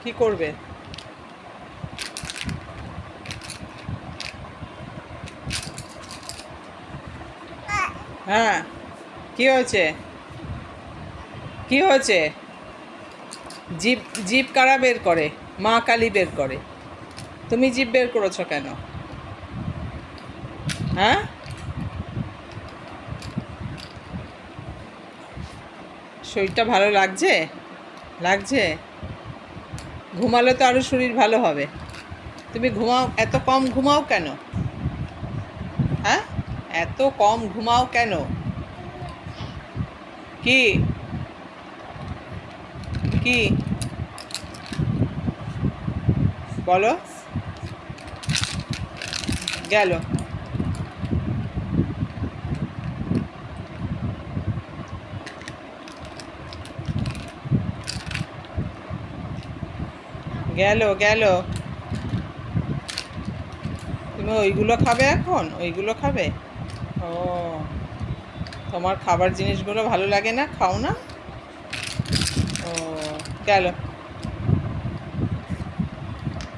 কি করবে? হ্যাঁ, কি হয়েছে? কি হয়েছে? জিভ জিভ কারা বের করে? মা কালী বের করে। তুমি জিভ বের করেছো কেন? হ্যাঁ, শরীরটা ভালো লাগছে? লাগছে? ঘুমালে তো আরো শরীর ভালো হবে। তুমি ঘুমাও, এত কম ঘুমাও কেন? হ্যাঁ, এত কম ঘুমাও কেন? কি কি বলো? গেল। গেল গেল। তুমি ওইগুলো খাবে এখন? ওইগুলো খাবে? ও, তোমার খাবার জিনিসগুলো ভালো লাগে না, খাও না? ও, গেল।